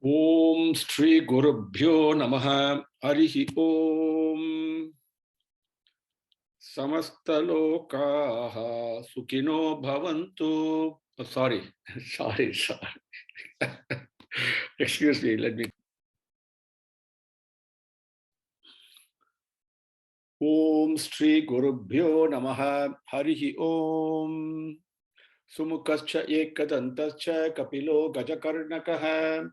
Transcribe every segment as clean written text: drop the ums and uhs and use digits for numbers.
Om Shri Gurubhyo Namaha Harihi Om Samastalokaha Sukhino Bhavantu. Oh, sorry. sorry. Excuse me, let me. Om Shri Gurubhyo Namaha Harihi Om Sumukascha Ekadantascha Kapilo Gajakarnakaha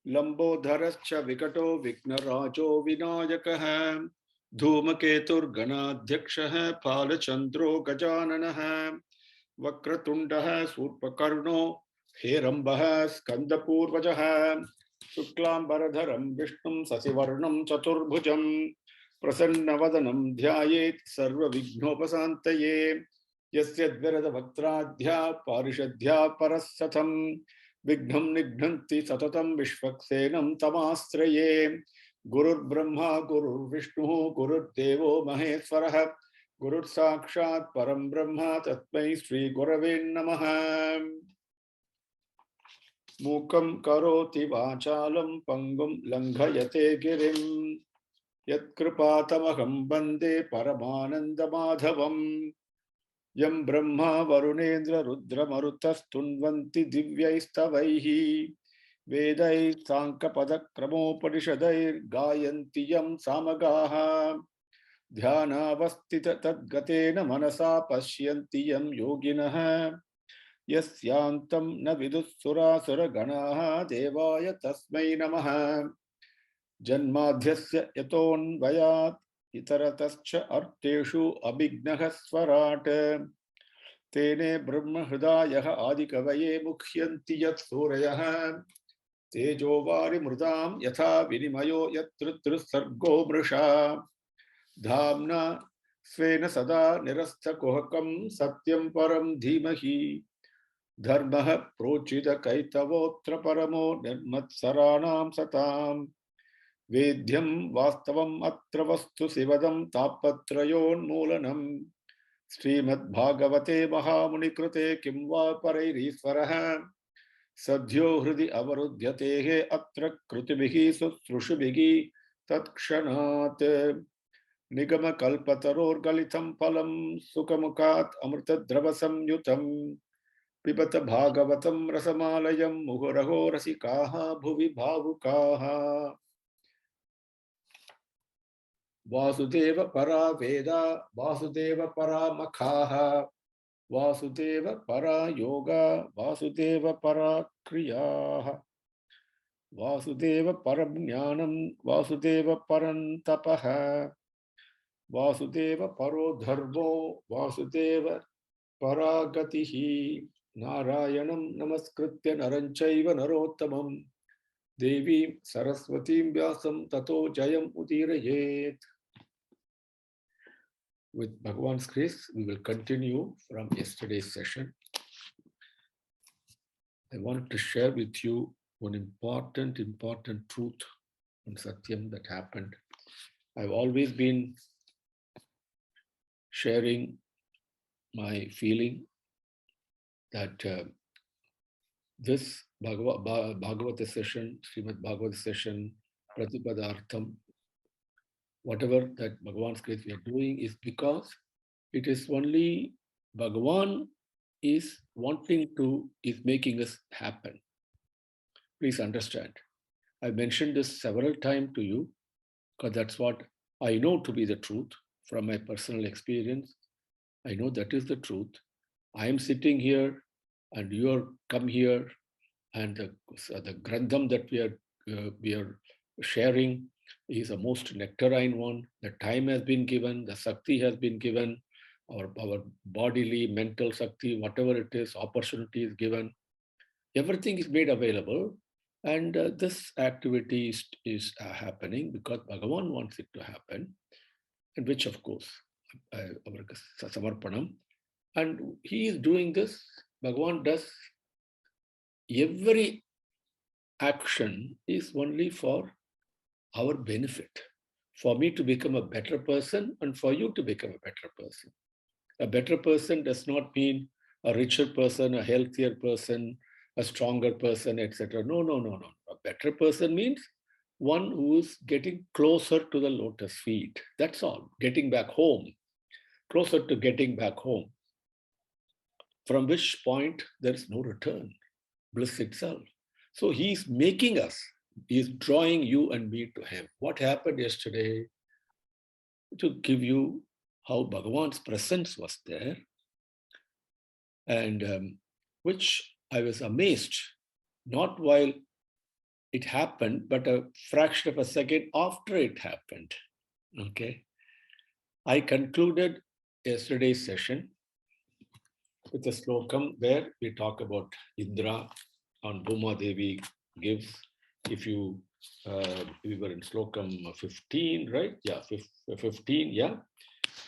Lambodharascha Vikato Vignarajo Vinayakaha Dhumaketurganadhyakshaha Palachandro Gajananaha Vakratundaha Surpakarno Herambaha Skandapurvajaha Shuklambaradharam Vishnum Sasivarnam Chaturbhujam Prasannavadanam Dhyayet Sarva Vignopasantaye Yasya Dvirada Bhaktradhya Parishadhya Parasatham Vignam Nignanti Satatam Vishvaksenam Tamastraye Gurur Brahma Gurur Vishnu Gurur Devo Maheswaraha Gurur Sakshat Param Brahma Tatmai Sri Gurave Namaha Mukam Karoti Vachalam Pangum Langhayate Girim Yat Kripatamaham Bande Paramananda Madhavam Yam Brahma Varunendra Rudra Marutas Tunvanti Divyaistavaihi Vedai Sankapada Kramopadishadair Gayanti Yam Samagaha Dhyana Vastita Tadgatena Manasa Pashyanti Yam Yoginaha Yasyantam Na Vidussura Suraganaha Devaya Tasmai Namaha Janmadhyasya Yaton Vayat Itaratascha Arteshu Abhignaha Swarat Tene Brahma Hridayaha Adikavaye Mukhyanti Yat Suryaha Tejovari Mridam Yatha Vinimayo Yatrutru Sargo Mrisha Dhamna Svena Sada Nirastha Kohakam Satyam Param Dhimahi Dharmaha Prochita Kaitavotra Paramo Nirmatsaranam Satam Vedyam Vastavam Atravastu Sivadam Tapatrayon Moolanam Srimad Bhagavate Mahamuni Kimva Parairisvaraha Sadhyo Hridi Avarudhyatehe Atra Krutibihi Sustrushubihi Tatkshanat Nigama Kalpataror Galitam Palam Sukamukat Amrta Dravasam Yutam Pibata Bhagavatam Rasamalayam Muhuraho Rasikaha Bhuvi Bhavukaha Vasudeva Para Veda Vasudeva Para Makhaha Vasudeva Para Yoga Vasudeva Para Kriyaha Vasudeva Param Jnanam Vasudeva Param Tapaha Vasudeva Paro Dharmo Vasudeva Paragatihi Narayanam Namaskritya Naranchaiva Narottamam Devi Saraswatim Vyasam Tato Jayam Udirayet. With Bhagavan's grace, we will continue from yesterday's session. I wanted to share with you one important truth on Satyam that happened. I've always been sharing my feeling that this Bhagavata session, Srimad Bhagavata session, Pratipadartham, whatever that Bhagavan's grace we are doing is because it is only Bhagavan is making us happen. Please understand. I mentioned this several times to you because that's what I know to be the truth from my personal experience. I know that is the truth. I am sitting here and you are come here and the Grantham that we are sharing is a most nectarine one. The time has been given, the Sakti has been given, our bodily, mental Sakti, whatever it is, opportunity is given. Everything is made available. And this activity is happening because Bhagavan wants it to happen, and which of course, Samarpanam. And he is doing this, Bhagavan does every action is only for our benefit, for me to become a better person and for you to become a better person. A better person does not mean a richer person, a healthier person, a stronger person, etc. No. A better person means one who is getting closer to the lotus feet. That's all. Getting back home, closer to getting back home, from which point there is no return, bliss itself. So he's making us, he's drawing you and me to him. What happened yesterday? To give you how Bhagavan's presence was there, and which I was amazed, not while it happened, but a fraction of a second after it happened. Okay. I concluded yesterday's session with a slokam where we talk about Indra on Bhuma Devi gives. If you, we were in slokam 15, right? Yeah, 15, yeah.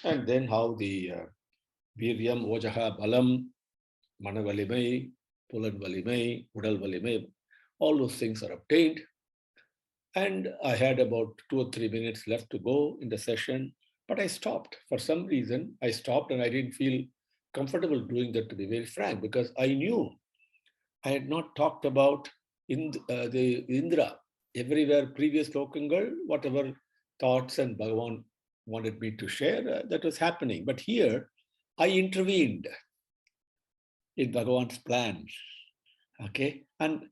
And then how the Viryam, Ojaha, Balam, Manavalimai, Pulan Valimai, Udal Valimai, all those things are obtained. And I had about 2 or 3 minutes left to go in the session, but I stopped. For some reason, I stopped and I didn't feel comfortable doing that, to be very frank, because I knew I had not talked about the Indra. Everywhere, previous Lokangal, whatever thoughts and Bhagavan wanted me to share, that was happening. But here, I intervened in Bhagavan's plan. Okay. And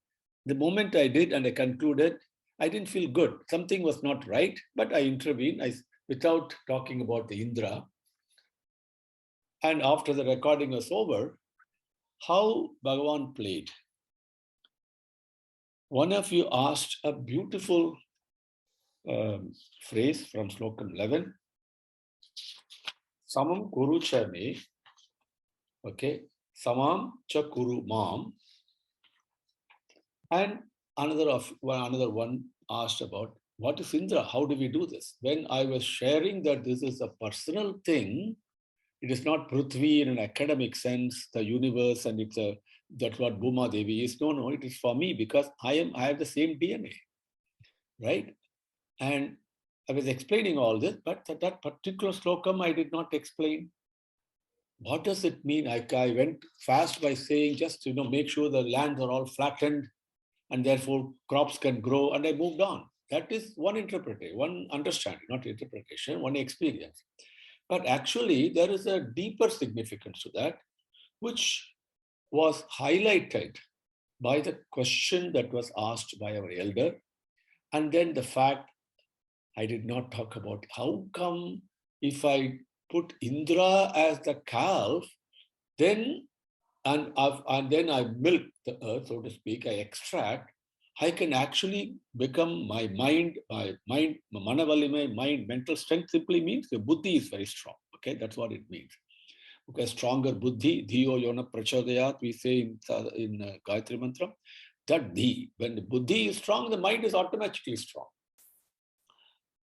the moment I did and I concluded, I didn't feel good. Something was not right, but I intervened without talking about the Indra. And after the recording was over, how Bhagavan played. One of you asked a beautiful phrase from Slokam 11. Samam kuru cha me. Okay. Samam cha kuru mam. And another one asked about what is Indra? How do we do this? When I was sharing that this is a personal thing, it is not Prithvi in an academic sense, the universe, and that's what Bhuma Devi is. No, it is for me because I have the same DNA, right? And I was explaining all this, but that particular slokam I did not explain. What does it mean? I went fast by saying just make sure the lands are all flattened, and therefore crops can grow, and I moved on. That is one interpretation, one understanding, not interpretation, one experience. But actually, there is a deeper significance to that, which was highlighted by the question that was asked by our elder, and then the fact I did not talk about how come if I put Indra as the calf, then and then I milk the earth, so to speak, I extract, I can actually become my Manavalimai, mind, mental strength simply means the buddhi is very strong. Okay, that's what it means. Okay, stronger buddhi, dhiyo yona prachodayat, we say in Gayatri Mantra, that dhi, when the buddhi is strong, the mind is automatically strong.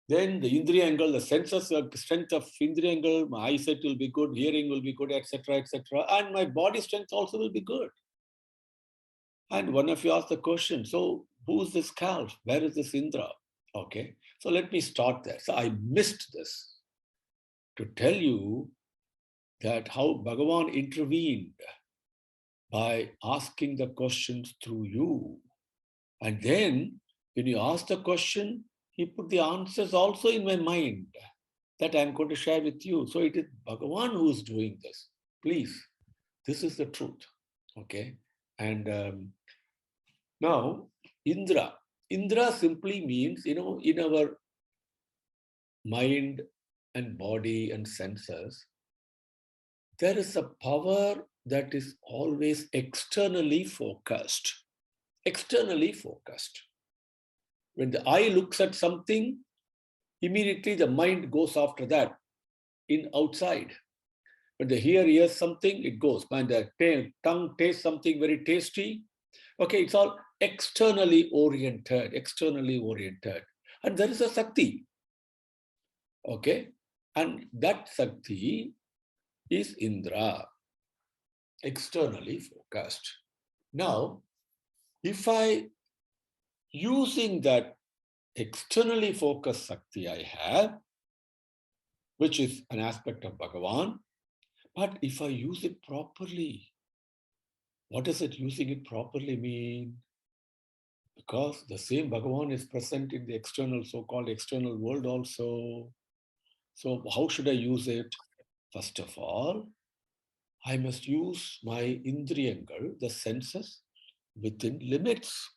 Then the Indriya angle, the senses, strength of Indriya angle, my eyesight will be good, hearing will be good, etc., etc. And my body strength also will be good. And one of you asked the question, so who's this calf? Where is this Indra? Okay, so let me start there. So I missed this to tell you that how Bhagavan intervened by asking the questions through you. And then when you ask the question, he put the answers also in my mind that I'm going to share with you. So it is Bhagavan who is doing this. Please, this is the truth. Okay. And now, Indra. Indra simply means, in our mind and body and senses, there is a power that is always externally focused. Externally focused. When the eye looks at something, immediately the mind goes after that in outside. When the ear hears something, it goes. When the tongue tastes something very tasty, okay, it's all externally oriented. And there is a Sakti. Okay, and that Sakti is Indra, externally focused. Now, if I, using that externally focused Sakti I have, which is an aspect of Bhagavan, but if I use it properly, what does it using it properly mean? Because the same Bhagavan is present in the external, so-called external world also. So how should I use it? First of all, I must use my indriyangal, the senses, within limits.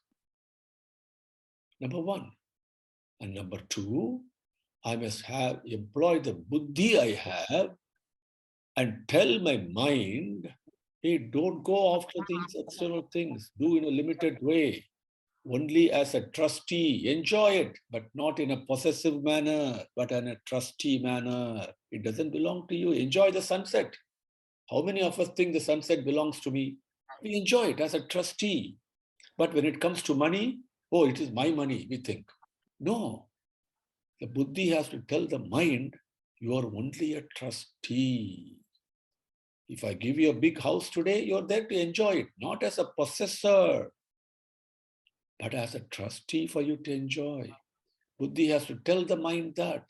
Number one. And number two, I must employ the buddhi I have and tell my mind, hey, don't go after these external things. Do in a limited way. Only as a trustee. Enjoy it, but not in a possessive manner, but in a trustee manner. It doesn't belong to you. Enjoy the sunset. How many of us think the sunset belongs to me? We enjoy it as a trustee. But when it comes to money, oh, it is my money, we think. No. The buddhi has to tell the mind, you are only a trustee. If I give you a big house today, you're there to enjoy it, not as a possessor, but as a trustee for you to enjoy. Buddhi has to tell the mind that.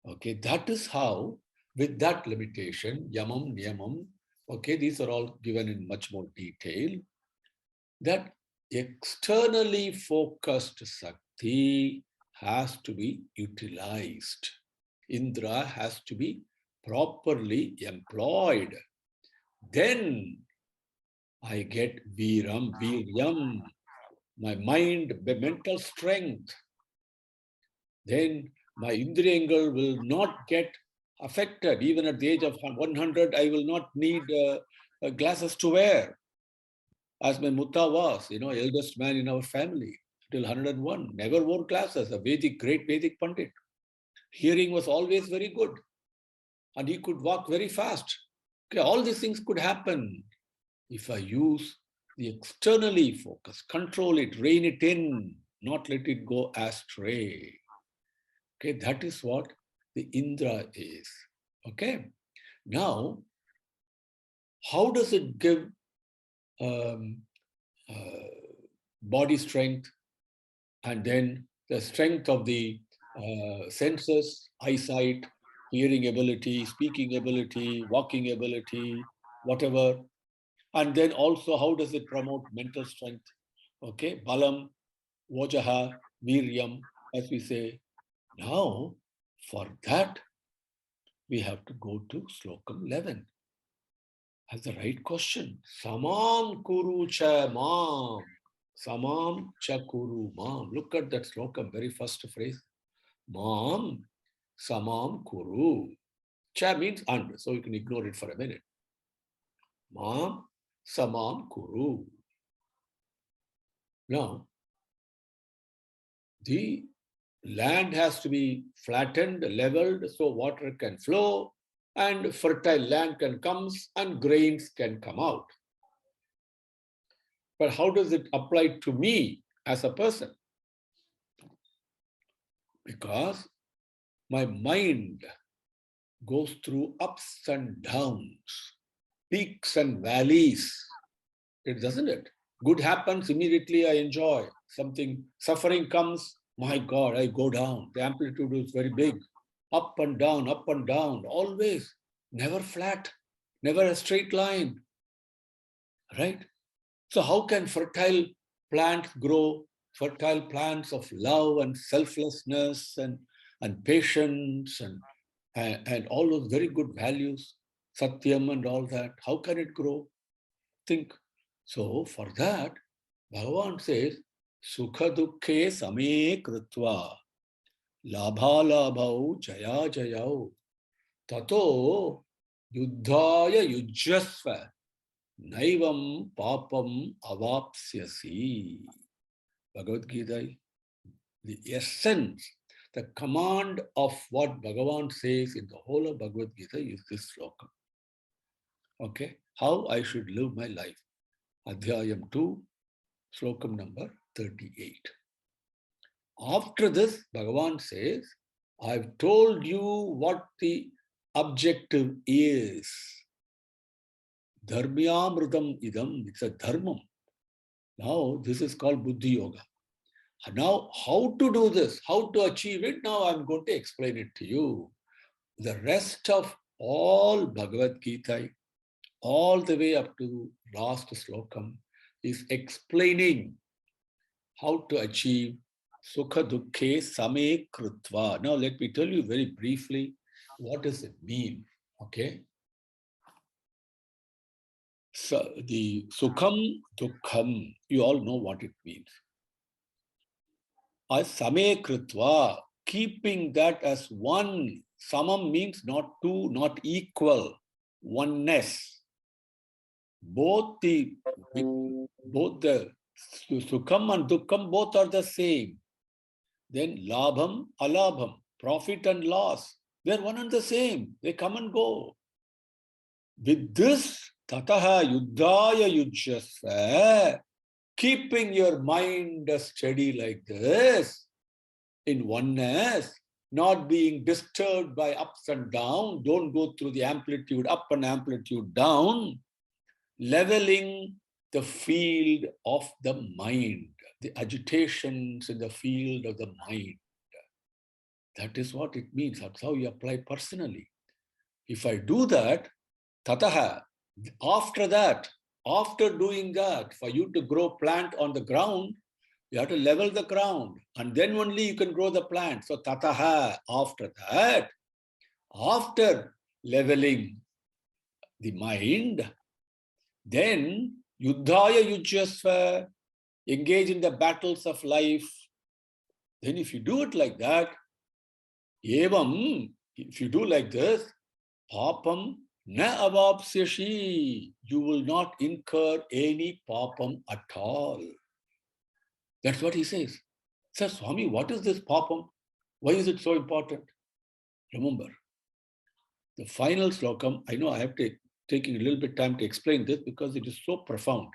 Okay, that is how, with that limitation, yamam, niyamam, okay, these are all given in much more detail, that externally focused Sakti has to be utilized. Indra has to be properly employed. Then I get viryam, my mind, my mental strength. Then my indriyangal will not get affected. Even at the age of 100, I will not need glasses to wear. As my mutta was, eldest man in our family, till 101, never wore glasses, a great Vedic Pandit. Hearing was always very good. And he could walk very fast. Okay, all these things could happen if I use the externally focus, control it, rein it in, not let it go astray. Okay, that is what the Indra is. Okay, now, how does it give body strength and then the strength of the senses, eyesight, hearing ability, speaking ability, walking ability, whatever. And then also, how does it promote mental strength? Okay, balam, vajaha, viryam, as we say. Now, for that, we have to go to Slokam 11. As the right question. Samam kuru cha mam. Samam cha kuru mam. Look at that Slokam, very first phrase. Mam, samam kuru. Cha means and, so you can ignore it for a minute. Mam, samam kuru. Now, the land has to be flattened, leveled, so water can flow, and fertile land can come, and grains can come out. But how does it apply to me as a person? Because my mind goes through ups and downs, peaks and valleys. It doesn't it? Good happens, immediately I enjoy. Something, suffering comes, my God, I go down. The amplitude is very big. Up and down, always. Never flat, never a straight line. Right? So how can fertile plants grow? Fertile plants of love and selflessness and patience and all those very good values, satyam and all that. How can it grow? Think. So for that, Bhagavan says, Sukha dukkhe same kritva labha labhau jaya jayau tato yuddhaya yujyasva naivam papam avapsyasi. Bhagavad Gita, the essence, the command of what Bhagavan says in the whole of Bhagavad Gita is this sloka. Okay, how I should live my life. Adhyayam 2, slokam number 38. After this, Bhagavan says, I've told you what the objective is. Dharmyamritam idam, it's a dharmam. Now, this is called Buddhi Yoga. Now, how to do this, how to achieve it, now I'm going to explain it to you. The rest of all Bhagavad Gita, all the way up to last slokam, is explaining how to achieve Sukha Dukkhe Same Krutva. Now let me tell you very briefly, what does it mean? Okay. So the Sukham Dukkham, you all know what it means. As Same Krutva, keeping that as one. Samam means not two, not equal, oneness. Both the Sukham and Dukkham both are the same. Then Labham, Alabham, profit and loss, they're one and the same. They come and go. With this, Tataha Yuddhaya Yujjasva, keeping your mind steady like this, in oneness, not being disturbed by ups and downs, don't go through the amplitude up and amplitude down, leveling the field of the mind, the agitations in the field of the mind. That is what it means. That's how you apply personally. If I do that, tataha, after that, after doing that, for you to grow plant on the ground, you have to level the ground, and then only you can grow the plant. So tataha, after that, after leveling the mind, then yuddhaya yujyasva, engage in the battles of life. Then if you do it like that, evam, if you do like this, papam na avapsyashi, you will not incur any papam at all. That's what he says. Sir, Swami, what is this papam? Why is it so important? Remember, the final slokam, I know I have to taking a little bit time to explain this because it is so profound.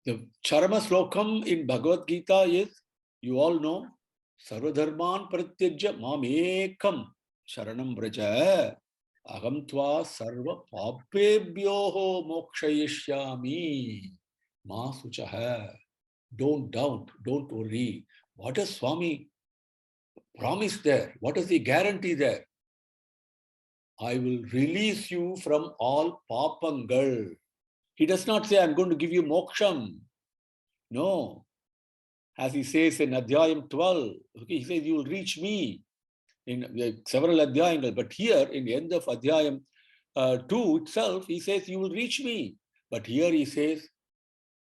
The Charama slokam in Bhagavad Gita is, you all know, Sarvadharman Pratyajya Mamekam Sharanam Vraja Aham Tva Sarva Papebhyoho Mokshayishyami Ma Suchaha. Don't doubt, don't worry. What does Swami promise there? What is the guarantee there? I will release you from all papangal. He does not say, I'm going to give you moksham. No. As he says in Adhyayam 12, okay, he says, you will reach me in several Adhyayangal. But here, in the end of Adhyayam 2 itself, he says, you will reach me. But here he says,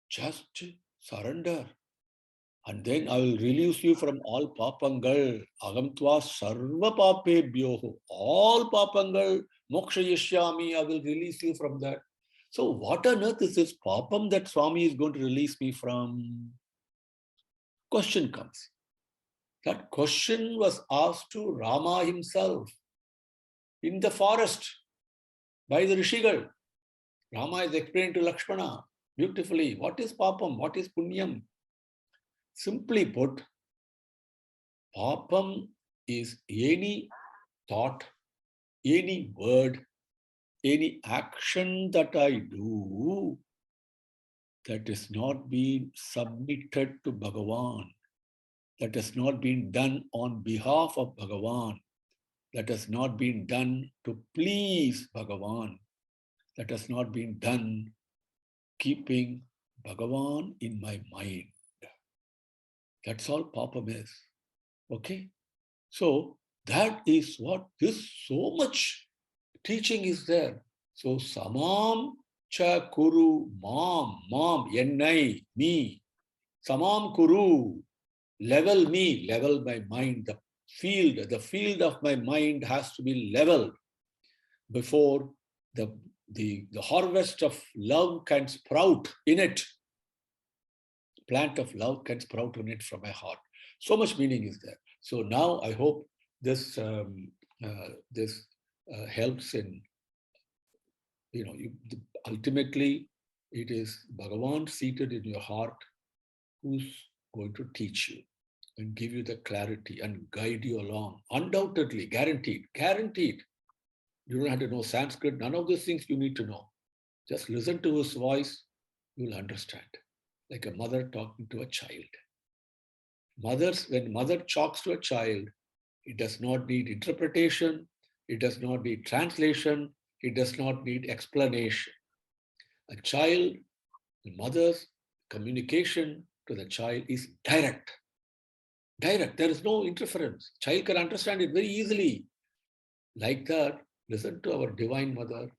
just surrender. And then I will release you from all papangal. Agamtva sarva papebhyoho. All papangal, moksha yashyami, I will release you from that. So what on earth is this papam that Swami is going to release me from? Question comes. That question was asked to Rama himself in the forest by the Rishigal. Rama is explained to Lakshmana beautifully. What is papam? What is punyam? Simply put, papam is any thought, any word, any action that I do that is not being submitted to Bhagavan, that has not been done on behalf of Bhagavan, that has not been done to please Bhagavan, that has not been done keeping Bhagavan in my mind. That's all papam is. Okay? So that is what this so much teaching is there. So samam cha kuru mam, ennai, me. Samam kuru, level me, level my mind. The field of my mind has to be leveled before the harvest of love can sprout in it. Plant of love can sprout in it from my heart. So much meaning is there. So now I hope this helps in, ultimately it is Bhagavan seated in your heart who's going to teach you and give you the clarity and guide you along. Undoubtedly, guaranteed. You don't have to know Sanskrit, none of these things you need to know. Just listen to his voice, you'll understand. Like a mother talking to a child. When mother talks to a child, it does not need interpretation, it does not need translation, it does not need explanation. A child, the mothers communication to the child is direct. Direct. There is no interference. Child can understand it very easily. Like that, listen to our Divine Mother.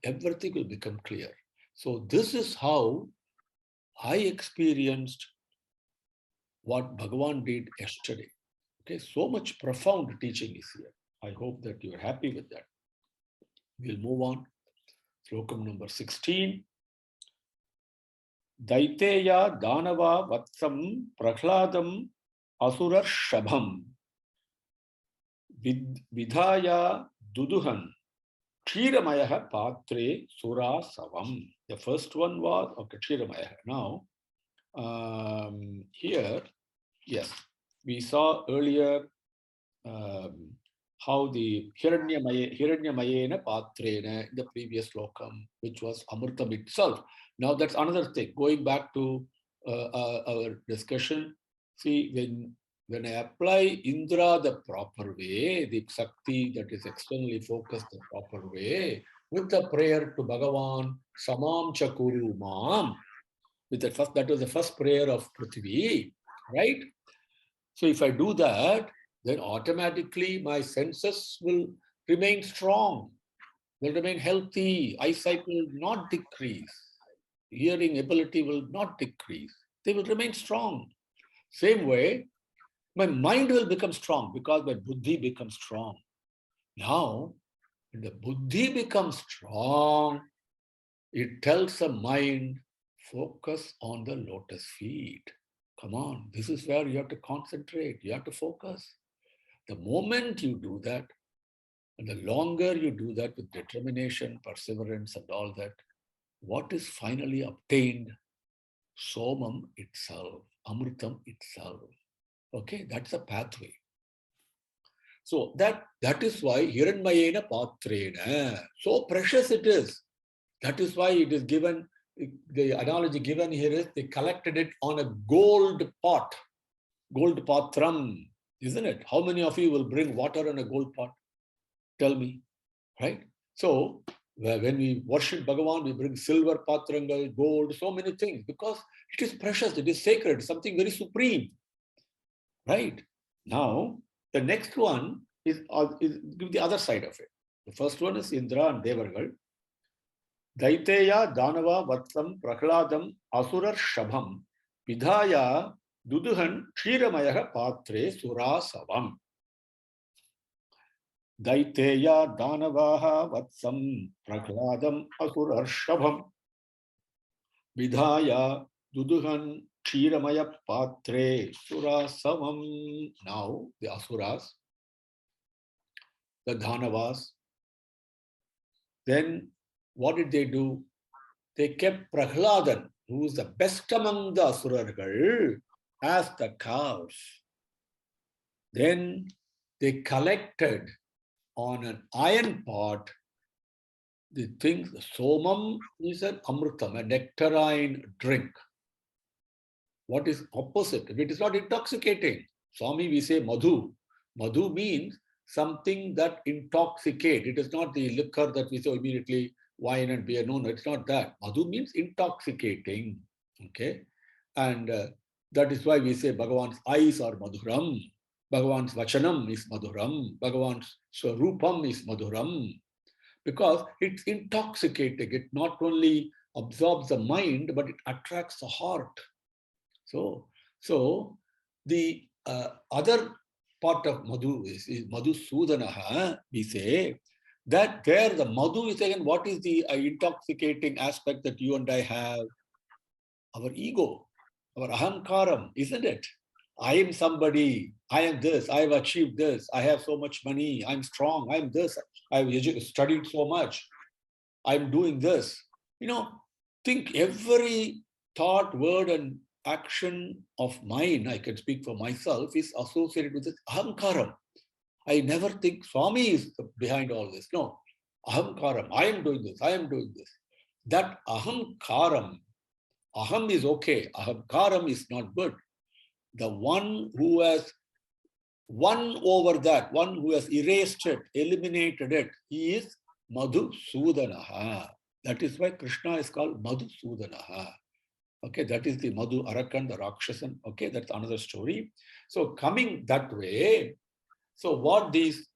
Everything will become clear. So this is how I experienced what Bhagavan did yesterday. Okay, so much profound teaching is here. I hope that you're happy with that. We'll move on. Slokam number 16. Daiteya Danava Vatsam Prahladam Asurar Shabham Vidhaya Duduhan Kshiramaya Patre Sura Savam. The first one was okay, Kshiramaya. Now, here, yes, we saw earlier how the Hiranyamayena Patrena in the previous slokam, which was Amritam itself. Now that's another thing. Going back to our discussion, see, when I apply Indra the proper way, the Shakti that is externally focused the proper way, with the prayer to Bhagavan, Samam Chakuru Mam, with the first, that was the first prayer of Prithvi, right? So if I do that, then automatically my senses will remain strong, will remain healthy, eyesight will not decrease, hearing ability will not decrease, they will remain strong. Same way, my mind will become strong because my buddhi becomes strong. Now, when the buddhi becomes strong, it tells the mind, focus on the lotus feet. Come on, this is where you have to concentrate, you have to focus. The moment you do that, and the longer you do that with determination, perseverance, and all that, what is finally obtained? Somam itself, Amritam itself. Okay, that's a pathway. So that is why Hiranmayena Patrena, so precious it is. That is why it is given, the analogy given here is they collected it on a gold pot, gold patram, isn't it? How many of you will bring water in a gold pot? Tell me, right? So when we worship Bhagavan, we bring silver patrangal, gold, so many things, because it is precious, it is sacred, something very supreme, right? Now, the next one is the other side of it. The first one is Indra and Devargal. Daiteya Danava Vatsam Prahladam Asurar Shabham Vidhaya Duduhan Kshiramaya Patre Sura Savam. Daiteya Danavaha Vatsam Prahladam Asurar Shabham Vidhaya Duduhan Kshiramaya Patre Sura Savam. Now the Asuras, the Dhanavas, then what did they do? They kept Prahladan, who is the best among the Asurargal, as the cows. Then they collected on an iron pot the things. Somam is an amritam, a nectarine drink. What is opposite? If it is not intoxicating, Swami, we say madhu. Madhu means something that intoxicates. It is not the liquor that we say immediately, wine and beer. No, it's not that. Madhu means intoxicating. Okay? And that is why we say Bhagavan's eyes are madhuram. Bhagavan's vachanam is madhuram. Bhagavan's swarupam is madhuram. Because it's intoxicating. It not only absorbs the mind, but it attracts the heart. So the other part of Madhu is Madhu Sudanaha. We say that there the Madhu is again, what is the intoxicating aspect that you and I have? Our ego, our ahankaram, isn't it? I am somebody, I am this, I have achieved this, I have so much money, I'm strong, I'm this, I've studied so much, I'm doing this. You know, think every thought, word, and action of mine, I can speak for myself, is associated with this ahankaram. I never think Swami is behind all this. No, ahankaram, I am doing this, I am doing this. That ahankaram, aham is okay, ahankaram is not good. The one who has won over that, one who has erased it, eliminated it, he is Madhusudanaha. That is why Krishna is called Madhusudanaha. Okay, that is the Madhu Arakan, the Rakshasan. Okay, that's another story. So coming that way, so what these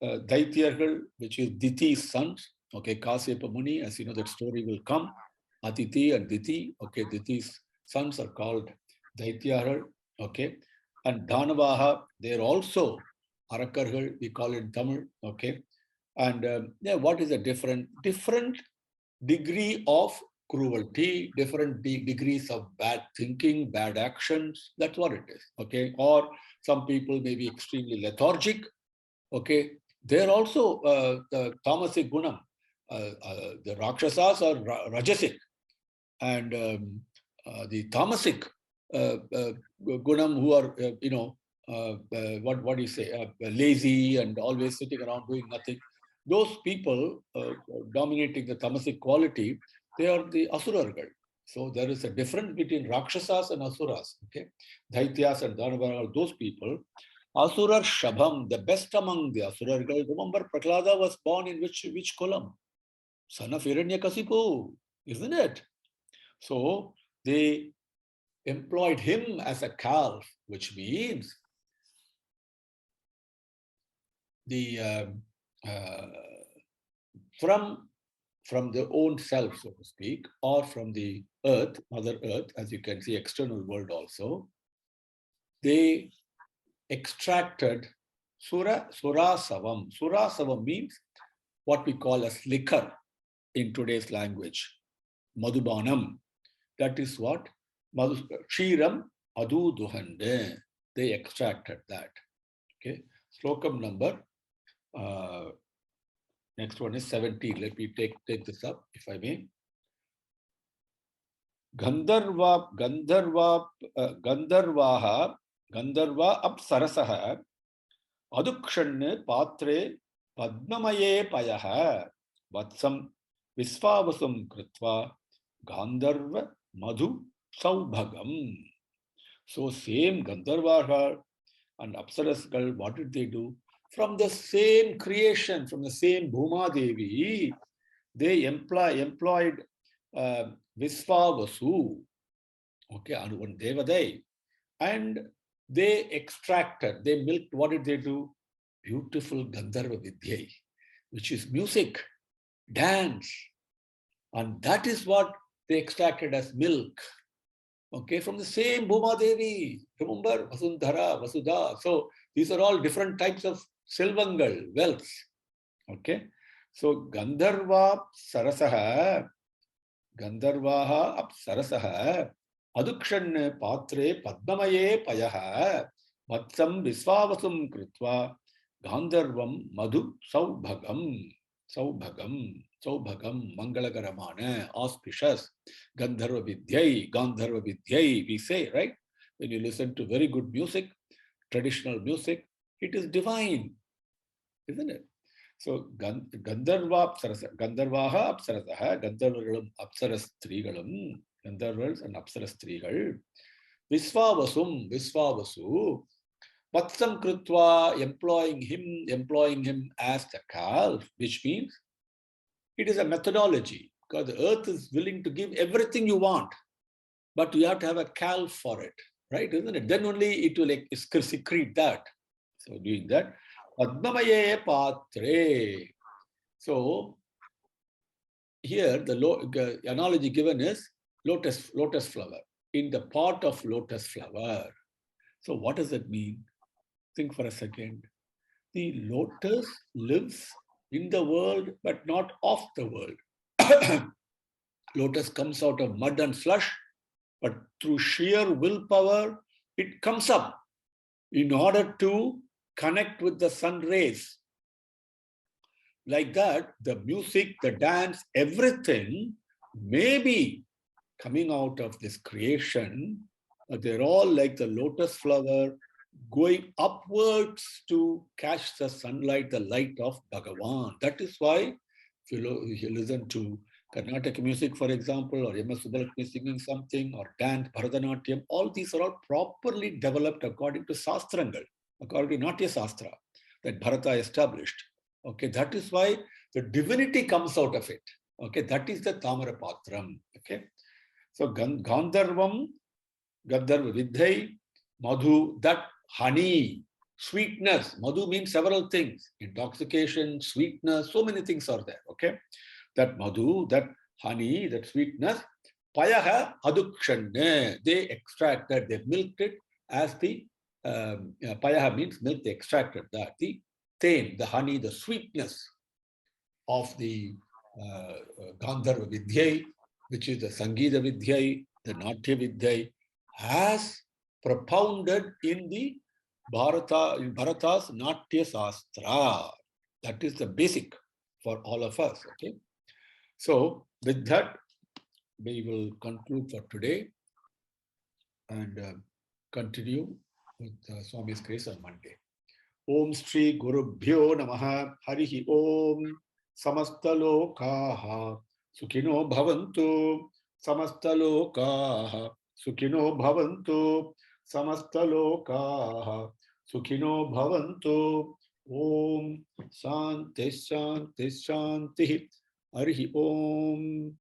Daityargal, which is Diti's sons, okay, Kasyepa Muni, as you know, that story will come. Aditi and Diti, okay, Diti's sons are called Daityargal, okay, and Dhanavaha, they're also Arakargal, we call it Tamil, okay, and yeah, what is the different degree of cruelty, different degrees of bad thinking, bad actions. That's what it is. Okay. Or some people may be extremely lethargic. Okay. They're also the tamasic gunam. The rakshasas are rajasic. And the tamasic gunam who are, what do you say, lazy and always sitting around doing nothing. Those people dominating the tamasic quality, they are the asurargal. So there is a difference between rakshasas and asuras. Okay, Daityas and Dhanavara are those people. Asurar Shabham, the best among the asurargal. Remember, Prahlada was born in which kulam? Son of Hiranyakasipu, isn't it? So they employed him as a calf, which means the from their own self, so to speak, or from the earth, Mother Earth, as you can see, external world also, they extracted surasavam. Surasavam means what we call as liquor in today's language, madhubanam. That is what Kshiram Adu Duhande. They extracted that. Okay. Slokam number. Next one is 17. Let me take this up, if I may. Gandharva Apsarasaha Adukshanne Patre Padmamaye Payaha Vatsam Visvavasam Kritva Gandharva Madhu Saubhagam. So same Gandharva and Apsarasgal, what did they do? From the same creation, from the same Bhuma Devi, they employed Visvavasu, okay, and one Devadai, and they extracted, they milked, what did they do? Beautiful Gandharva Vidyai, which is music, dance, and that is what they extracted as milk. Okay, from the same Bhuma Devi. Remember, Vasundhara, Vasudha. So these are all different types of silvangal, wealth. Okay, so Gandharva Sarasaha, Gandharvaha Apsarasaha, Adukshan Patre Padmamaye Payaha, Vatsam Visvavasam Kritva, Gandharvam Madhu Saubhagam, Saubhagam, Mangalagaramana, auspicious, Gandharva Vidyai, we say, right? When you listen to very good music, traditional music, it is divine, isn't it? So Gandharvaha Apsarasaha, Gandharvalam Apsaras Trigalam, Gandharvas and Apsaras Trigal, Visvavasu, Vatsam Kritva, employing him as the calf, which means it is a methodology, because the earth is willing to give everything you want, but you have to have a calf for it, right? Isn't it? Then only it will secrete that. So doing that, Padmamaye Patre. So here the analogy given is lotus flower, in the pot of lotus flower. So what does that mean? Think for a second. The lotus lives in the world, but not of the world. Lotus comes out of mud and slush, but through sheer willpower, it comes up in order to connect with the sun rays. Like that, the music, the dance, everything may be coming out of this creation, but they're all like the lotus flower going upwards to catch the sunlight, the light of Bhagavan. That is why if you listen to Carnatic music, for example, or M.S. Subbulakshmi singing something, or dance, Bharatanatyam, all these are all properly developed according to Sastrangal, according to Natya Sastra that Bharata established. Okay, that is why the divinity comes out of it. Okay, that is the Tamara Patram. Okay, So Gandharva Vidyai, Madhu, that honey, sweetness. Madhu means several things. Intoxication, sweetness, so many things are there. Okay. That Madhu, that honey, that sweetness, Payaha Adukshanne, they extracted, they milked it as the Payaha means milk, they extracted that. The Tain, the honey, the sweetness of the Gandharva Vidyai, which is the Sangeeta Vidyai, the Natya Vidyai, as propounded in the Bharata's Natya Sastra. That is the basic for all of us. Okay. So with that, we will conclude for today and continue with Swami's grace on Monday. Om Shri Gurubhyo Namaha Harihi Om Samastalokaha Sukhino Bhavantu Samastalokaha Sukhino Bhavantu Samastalokaha Sukhino Bhavantu Om Shanti Shanti Shanti Harihi Om